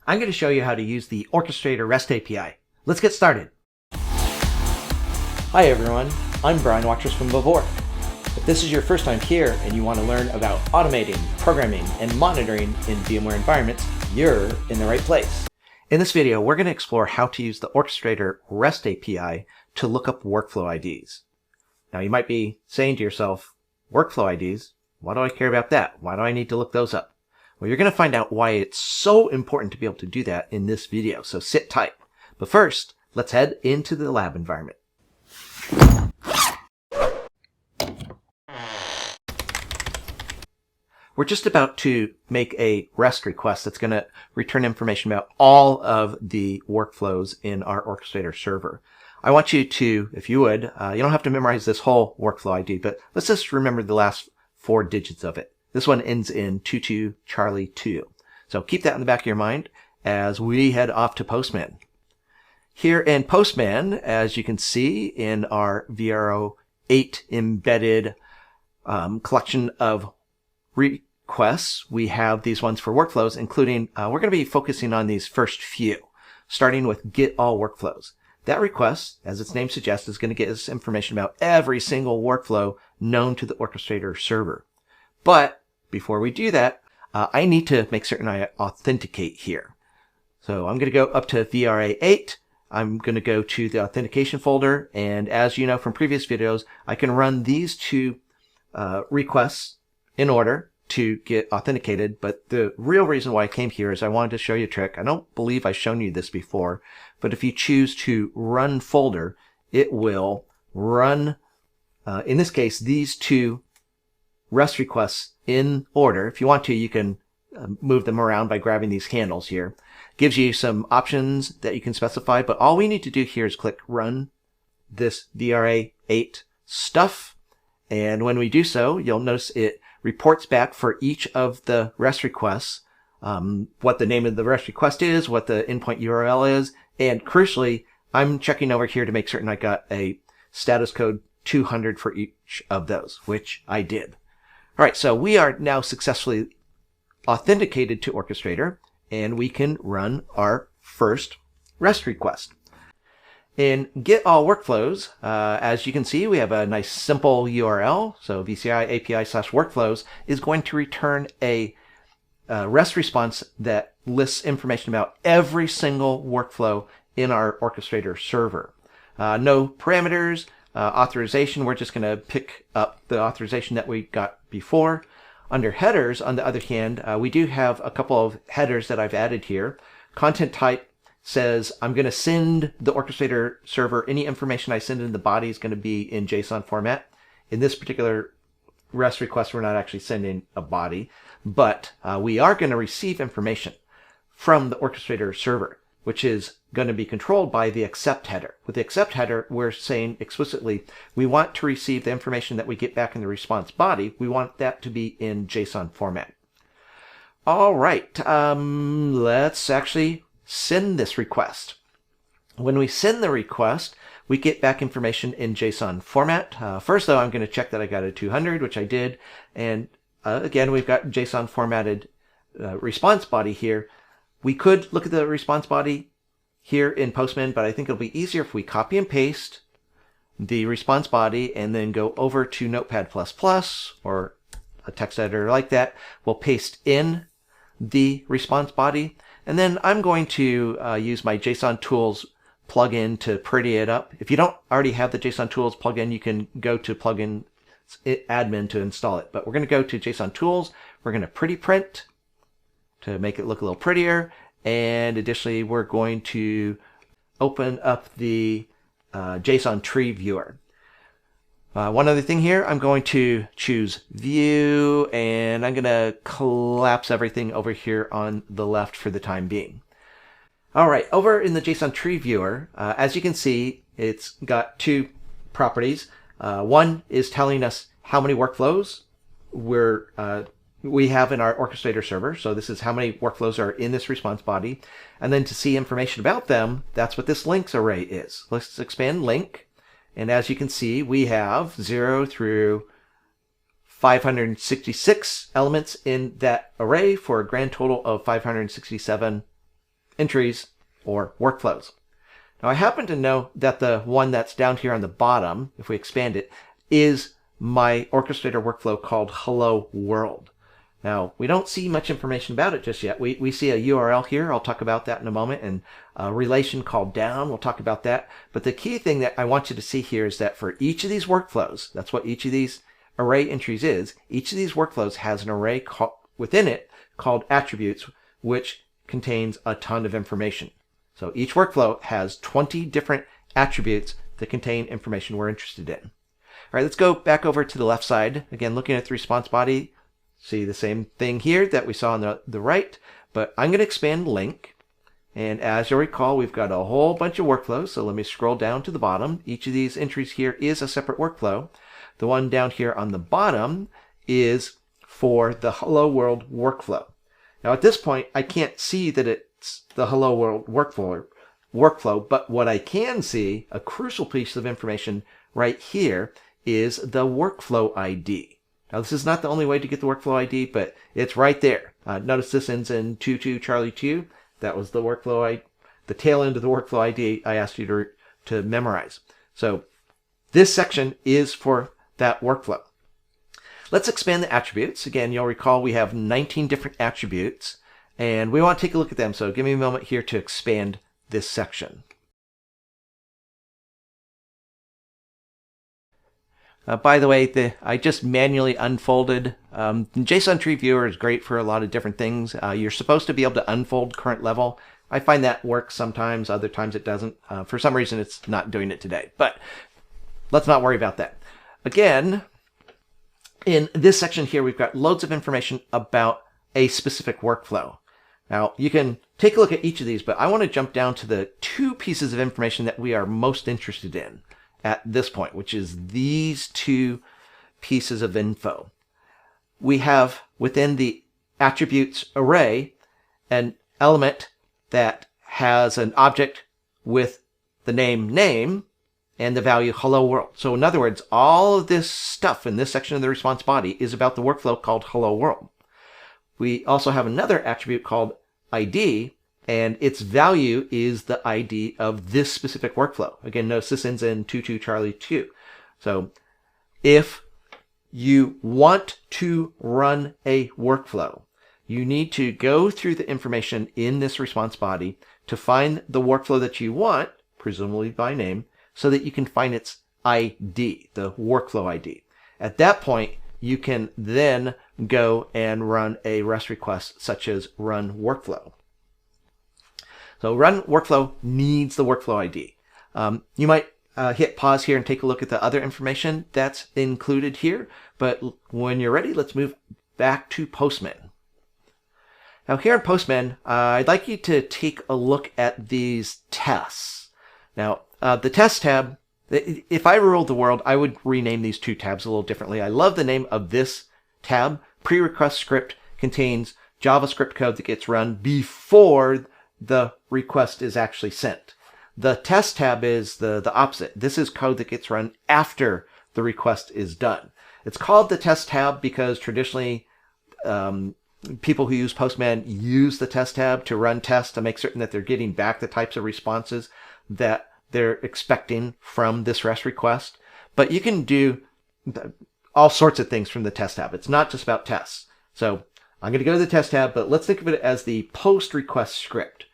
I'm going to show you how to use the Orchestrator REST API. Let's get started. Hi everyone, I'm Watrous from VVork. If this is your first time here and you want to learn about automating, programming, and monitoring in VMware environments, you're in the right place. In this video, we're going to explore how to use the Orchestrator REST API to look up workflow IDs. Now you might be saying to yourself, workflow IDs? Why do I care about that? Why do I need to look those up? Well, you're going to find out why it's so important to be able to do that in this video, so sit tight. But first, let's head into the lab environment. We're just about to make a REST request that's going to return information about all of the workflows in our Orchestrator server. I want you to, if you would, you don't have to memorize this whole workflow ID, but let's just remember the last 4 digits of it. This one ends in 22 Charlie 2. So keep that in the back of your mind as we head off to Postman. Here in Postman, as you can see in our VRO8 embedded collection of requests, we have these ones for workflows, including, we're going to be focusing on these first few, starting with get all workflows. That request, as its name suggests, is going to get us information about every single workflow known to the Orchestrator server. But before we do that, I need to make certain I authenticate here. So I'm going to go up to VRA8. I'm going to go to the authentication folder. And as you know from previous videos, I can run these 2 requests in order to get authenticated. But the real reason why I came here is I wanted to show you a trick. I don't believe I've shown you this before, but if you choose to run folder, it will run, in this case, these 2 REST requests in order. If you want to, you can move them around by grabbing these handles here. Gives you some options that you can specify, but all we need to do here is click run this VRA8 stuff. And when we do so, you'll notice it reports back for each of the REST requests, what the name of the REST request is, what the endpoint URL is, and crucially, I'm checking over here to make certain I got a status code 200 for each of those, which I did. All right, so we are now successfully authenticated to Orchestrator, and we can run our first REST request. In Get All Workflows, as you can see, we have a nice simple URL. So VCI API/workflows is going to return a REST response that lists information about every single workflow in our Orchestrator server. No parameters. Authorization, we're just going to pick up the authorization that we got before. Under headers, on the other hand, we do have a couple of headers that I've added here. Content type says I'm going to send the Orchestrator server any information I send in the body is going to be in JSON format. In this particular REST request, we're not actually sending a body, but we are going to receive information from the Orchestrator server, which is going to be controlled by the accept header. With the accept header, we're saying explicitly we want to receive the information that we get back in the response body. We want that to be in JSON format. All right, let's actually send this request. When we send the request, we get back information in JSON format. First, though, I'm going to check that I got a 200, which I did. And again, we've got JSON formatted response body here. We could look at the response body here in Postman, but I think it'll be easier if we copy and paste the response body and then go over to Notepad++ or a text editor like that. We'll paste in the response body, and then I'm going to use my JSON Tools plugin to pretty it up. If you don't already have the JSON Tools plugin, you can go to plugin admin to install it. But we're going to go to JSON Tools. We're going to pretty print to make it look a little prettier. And additionally, we're going to open up the JSON tree viewer. One other thing here, I'm going to choose view, and I'm going to collapse everything over here on the left for the time being. All right, over in the JSON tree viewer, as you can see, it's got 2 properties. One is telling us how many workflows we have in our Orchestrator server. So this is how many workflows are in this response body. And then to see information about them, that's what this links array is. Let's expand link. And as you can see, we have 0 through 566 elements in that array for a grand total of 567 entries or workflows. Now I happen to know that the one that's down here on the bottom, if we expand it, is my Orchestrator workflow called Hello World. Now, we don't see much information about it just yet. We see a URL here. I'll talk about that in a moment. And a relation called down. We'll talk about that. But the key thing that I want you to see here is that for each of these workflows, that's what each of these array entries is, each of these workflows has an array within it called attributes, which contains a ton of information. So each workflow has 20 different attributes that contain information we're interested in. All right, let's go back over to the left side. Again, looking at the response body, see the same thing here that we saw on the right, but I'm going to expand link. And as you'll recall, we've got a whole bunch of workflows. So let me scroll down to the bottom. Each of these entries here is a separate workflow. The one down here on the bottom is for the Hello World workflow. Now at this point, I can't see that it's the Hello World workflow, but what I can see, a crucial piece of information right here, is the workflow ID. Now, this is not the only way to get the workflow ID, but it's right there. Notice this ends in 22 Charlie 2. That was the workflow the tail end of the workflow ID I asked you to memorize. So this section is for that workflow. Let's expand the attributes. Again, you'll recall we have 19 different attributes, and we want to take a look at them. So give me a moment here to expand this section. By the way, I just manually unfolded. JSON Tree Viewer is great for a lot of different things. You're supposed to be able to unfold current level. I find that works sometimes, other times it doesn't. For some reason, it's not doing it today, but let's not worry about that. Again, in this section here, we've got loads of information about a specific workflow. Now, you can take a look at each of these, but I want to jump down to the two pieces of information that we are most interested in at this point, which is these two pieces of info. We have within the attributes array an element that has an object with the name and the value hello world. So in other words, all of this stuff in this section of the response body is about the workflow called hello world. We also have another attribute called ID, and its value is the ID of this specific workflow. Again, notice this ends in 22 Charlie 2. So if you want to run a workflow, you need to go through the information in this response body to find the workflow that you want, presumably by name, so that you can find its ID, the workflow ID. At that point, you can then go and run a REST request such as run workflow. So run workflow needs the workflow ID. You might hit pause here and take a look at the other information that's included here. But when you're ready, let's move back to Postman. Now here in Postman, I'd like you to take a look at these tests. Now the test tab, if I ruled the world, I would rename these two tabs a little differently. I love the name of this tab. Pre-request script contains JavaScript code that gets run before the request is actually sent. The test tab is the opposite. This is code that gets run after the request is done. It's called the test tab because traditionally people who use Postman use the test tab to run tests to make certain that they're getting back the types of responses that they're expecting from this REST request. But you can do all sorts of things from the test tab. It's not just about tests. So I'm going to go to the test tab, but let's think of it as the post request script.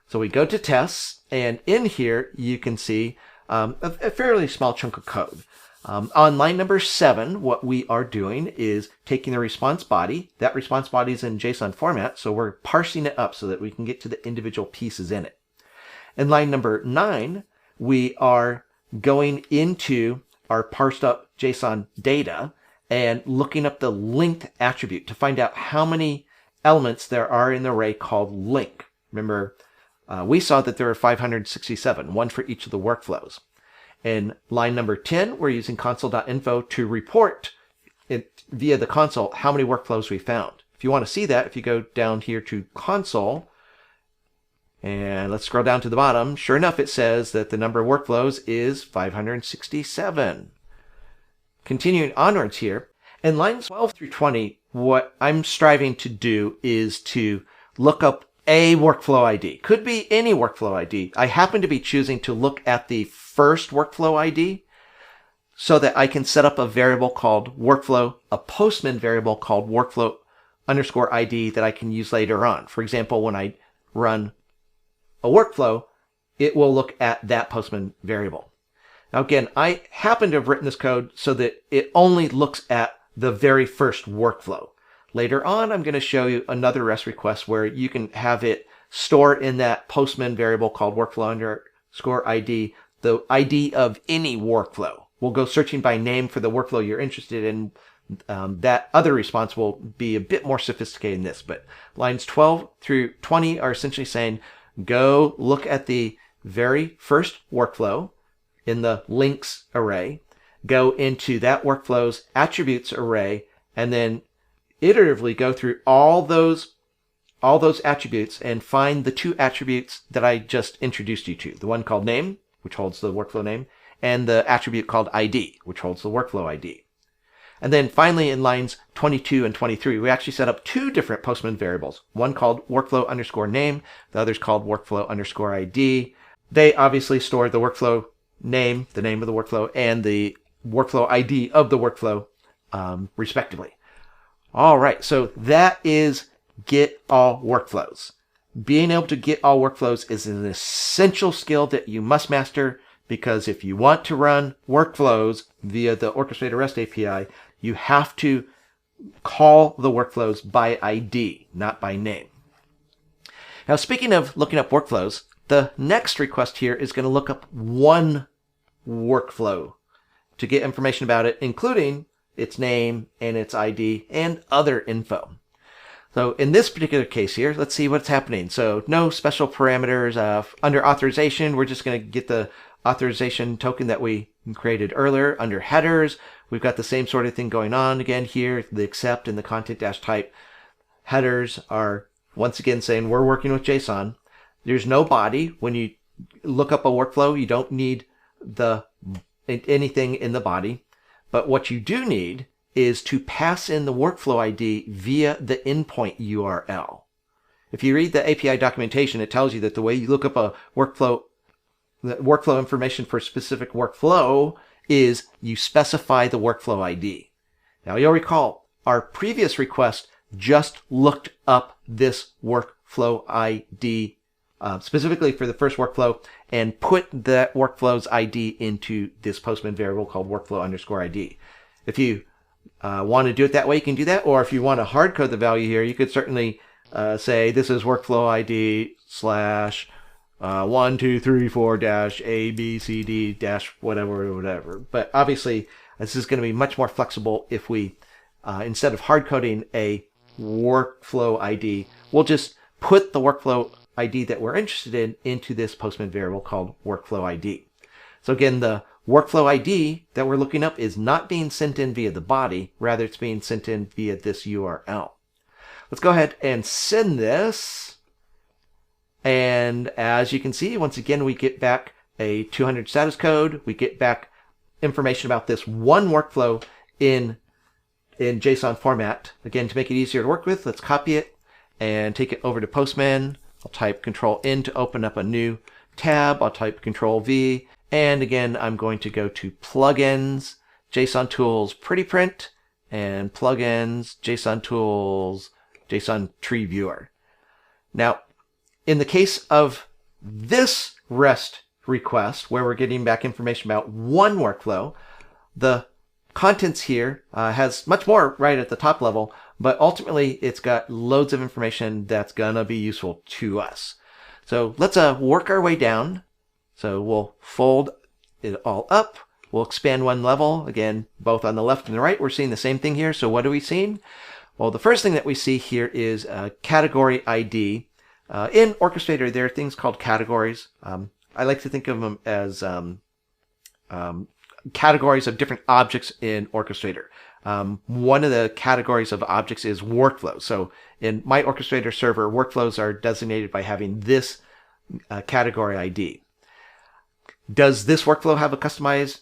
So we go to tests, and in here you can see a fairly small chunk of code. On line number 7, what we are doing is taking the response body. That response body is in JSON format, so we're parsing it up so that we can get to the individual pieces in it. In line number 9, we are going into our parsed up JSON data and looking up the length attribute to find out how many elements there are in the array called link. Remember, we saw that there are 567, one for each of the workflows. In line number 10, we're using console.info to report it via the console how many workflows we found. If you want to see that, if you go down here to console, and let's scroll down to the bottom, sure enough, it says that the number of workflows is 567. Continuing onwards here, in lines 12 through 20, what I'm striving to do is to look up a workflow ID. Could be any workflow ID. I happen to be choosing to look at the first workflow ID so that I can set up a variable called workflow, a Postman variable called workflow underscore ID that I can use later on. For example, when I run a workflow, it will look at that Postman variable. Now again, I happen to have written this code so that it only looks at the very first workflow. Later on, I'm going to show you another REST request where you can have it store in that Postman variable called workflow underscore ID, the ID of any workflow. We'll go searching by name for the workflow you're interested in. That other response will be a bit more sophisticated than this, but lines 12 through 20 are essentially saying, go look at the very first workflow in the links array, go into that workflow's attributes array, and then iteratively go through all those attributes and find the two attributes that I just introduced you to. The one called name, which holds the workflow name, and the attribute called ID, which holds the workflow ID. And then finally in lines 22 and 23, we actually set up two different Postman variables, one called workflow underscore name, the other's called workflow underscore ID. They obviously store the workflow name, the name of the workflow, and the workflow ID of the workflow, respectively. All right, so that is get all workflows. Being able to get all workflows is an essential skill that you must master, because if you want to run workflows via the Orchestrator REST API, you have to call the workflows by ID, not by name. Now, speaking of looking up workflows, the next request here is going to look up one workflow to get information about it, including its name and its ID and other info. So in this particular case here, let's see what's happening. So no special parameters. Under authorization, we're just going to get the authorization token that we created earlier. Under headers, we've got the same sort of thing going on again here, the accept and the content-type. Headers are once again saying we're working with JSON. There's no body. When you look up a workflow, you don't need anything in the body. But what you do need is to pass in the workflow ID via the endpoint URL. If you read the API documentation, it tells you that the way you look up a workflow, the workflow information for a specific workflow is you specify the workflow ID. Now you'll recall our previous request just looked up this workflow ID specifically for the first workflow and put that workflow's ID into this Postman variable called workflow underscore ID. If you want to do it that way, you can do that. Or if you want to hard code the value here, you could certainly say this is workflow ID slash 1, 2, 3, 4 dash A, B, C, D dash whatever. But obviously, this is going to be much more flexible if we, instead of hard coding a workflow ID, we'll just put the workflow ID that we're interested in into this Postman variable called workflow ID. So again, the workflow ID that we're looking up is not being sent in via the body, rather it's being sent in via this URL. Let's go ahead and send this. And as you can see, once again, we get back a 200 status code. We get back information about this one workflow in JSON format. Again, to make it easier to work with, let's copy it and take it over to Postman. I'll type Control-N to open up a new tab. I'll type Control-V. And again, I'm going to go to Plugins, JSON Tools, Pretty Print, and Plugins, JSON Tools, JSON Tree Viewer. Now, in the case of this REST request, where we're getting back information about one workflow, the contents here has much more right at the top level, but ultimately it's got loads of information that's gonna be useful to us. So let's work our way down. So we'll fold it all up. We'll expand one level. Again, both on the left and the right, we're seeing the same thing here. So what are we seeing? Well, the first thing that we see here is category ID. In Orchestrator, there are things called categories. I like to think of them as categories of different objects in Orchestrator. One of the categories of objects is workflows. So in my Orchestrator server, workflows are designated by having this category ID. Does this workflow have a customized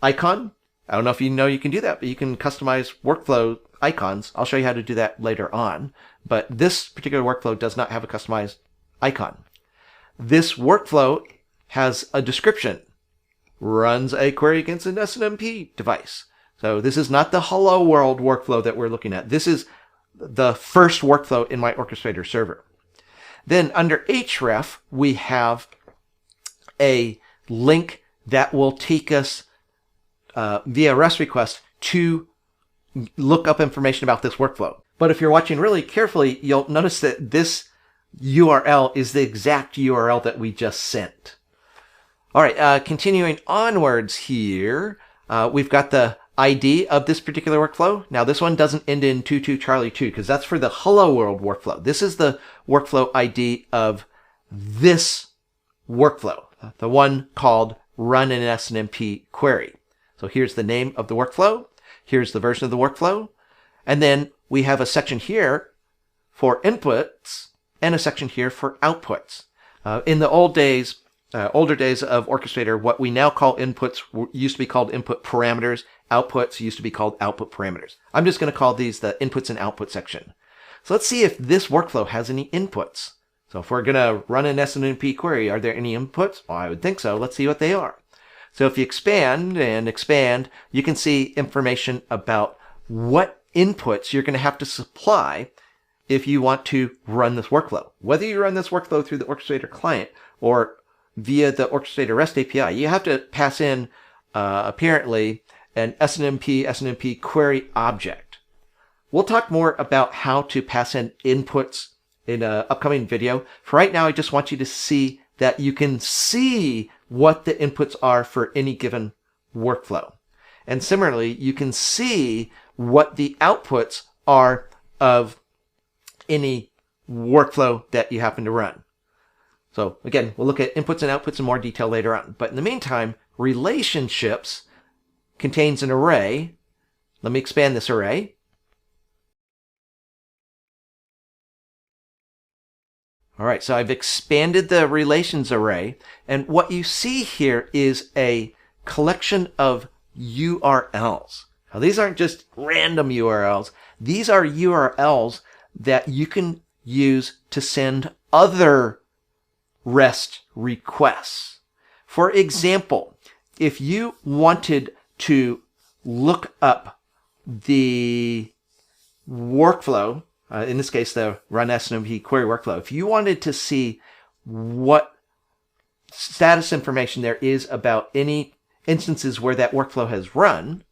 icon? I don't know if you know you can do that, but you can customize workflow icons. I'll show you how to do that later on, but this particular workflow does not have a customized icon. This workflow has a description. Runs a query against an SNMP device. So this is not the hello world workflow that we're looking at. This is the first workflow in my Orchestrator server. Then under href, we have a link that will take us via REST request to look up information about this workflow. But if you're watching really carefully, you'll notice that this URL is the exact URL that we just sent. All right, continuing onwards here, we've got the ID of this particular workflow. Now this one doesn't end in 22 Charlie 2 because that's for the hello world workflow. This is the workflow ID of this workflow, the one called run an SNMP query. So here's the name of the workflow. Here's the version of the workflow. And then we have a section here for inputs and a section here for outputs. In the older days of Orchestrator, what we now call inputs used to be called input parameters. Outputs used to be called output parameters. I'm just going to call these the inputs and output section. So let's see if this workflow has any inputs. So if we're going to run an SNMP query, are there any inputs? Well, I would think so. Let's see what they are. So if you expand and expand, you can see information about what inputs you're going to have to supply if you want to run this workflow. Whether you run this workflow through the Orchestrator client or via the Orchestrator REST API, you have to pass in, apparently, an SNMP query object. We'll talk more about how to pass in inputs in an upcoming video. For right now, I just want you to see that you can see what the inputs are for any given workflow. And similarly, you can see what the outputs are of any workflow that you happen to run. So again, we'll look at inputs and outputs in more detail later on. But in the meantime, relationships contains an array. Let me expand this array. All right, so I've expanded the relations array, and what you see here is a collection of URLs. Now, these aren't just random URLs. These are URLs that you can use to send other REST requests. For example, if you wanted to look up the workflow, in this case, the run SNMP query workflow, if you wanted to see what status information there is about any instances where that workflow has run,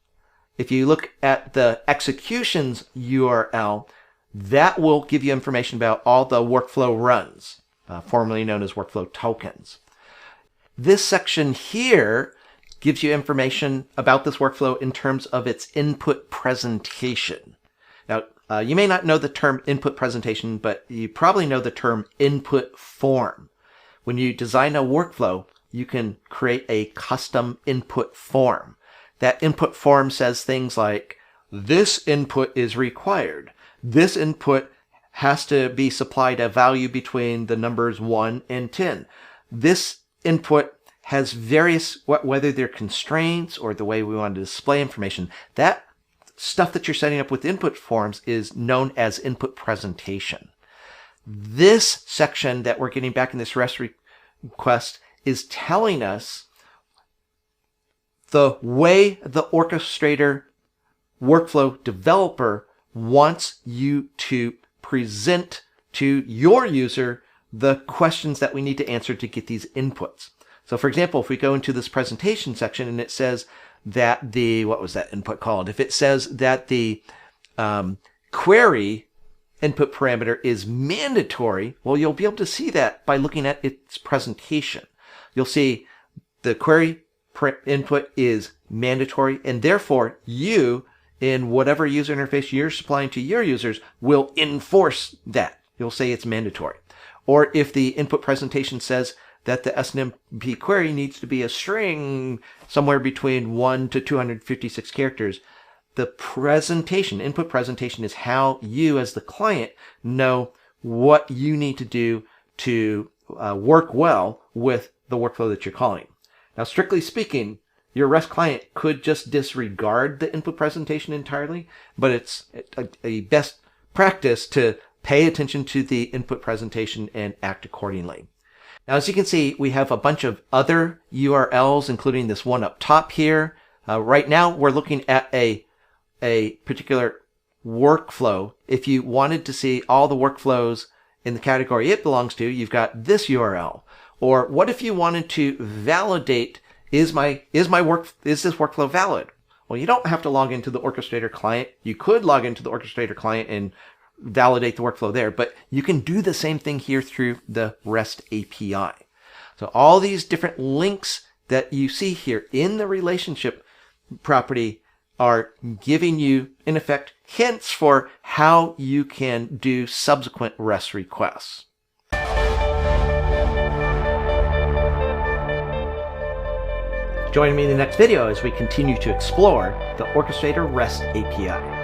if you look at the executions URL, that will give you information about all the workflow runs, formerly known as workflow tokens. This section here gives you information about this workflow in terms of its input presentation. Now, you may not know the term input presentation, but you probably know the term input form. When you design a workflow, you can create a custom input form. That input form says things like, this input is required. This input has to be supplied a value between the numbers 1 and 10. This input has various, whether they're constraints or the way we want to display information. That stuff that you're setting up with input forms is known as input presentation. This section that we're getting back in this REST request is telling us the way the Orchestrator workflow developer wants you to present to your user the questions that we need to answer to get these inputs. So for example, if we go into this presentation section and it says that the, what was that input called? If it says that the query input parameter is mandatory, well, you'll be able to see that by looking at its presentation. You'll see the query input is mandatory, and therefore you, in whatever user interface you're supplying to your users, will enforce that. You'll say it's mandatory. Or if the input presentation says that the SNMP query needs to be a string somewhere between 1 to 256 characters, the presentation, input presentation, is how you as the client know what you need to do to work well with the workflow that you're calling. Now, strictly speaking, your REST client could just disregard the input presentation entirely, but it's a best practice to pay attention to the input presentation and act accordingly. Now, as you can see, we have a bunch of other URLs, including this one up top here. Right now, we're looking at a particular workflow. If you wanted to see all the workflows in the category it belongs to, you've got this URL. Or what if you wanted to validate, is this workflow valid? Well, you don't have to log into the Orchestrator client. You could log into the Orchestrator client and validate the workflow there, but you can do the same thing here through the REST API. So all these different links that you see here in the relationship property are giving you, in effect, hints for how you can do subsequent REST requests. Join me in the next video as we continue to explore the Orchestrator REST API.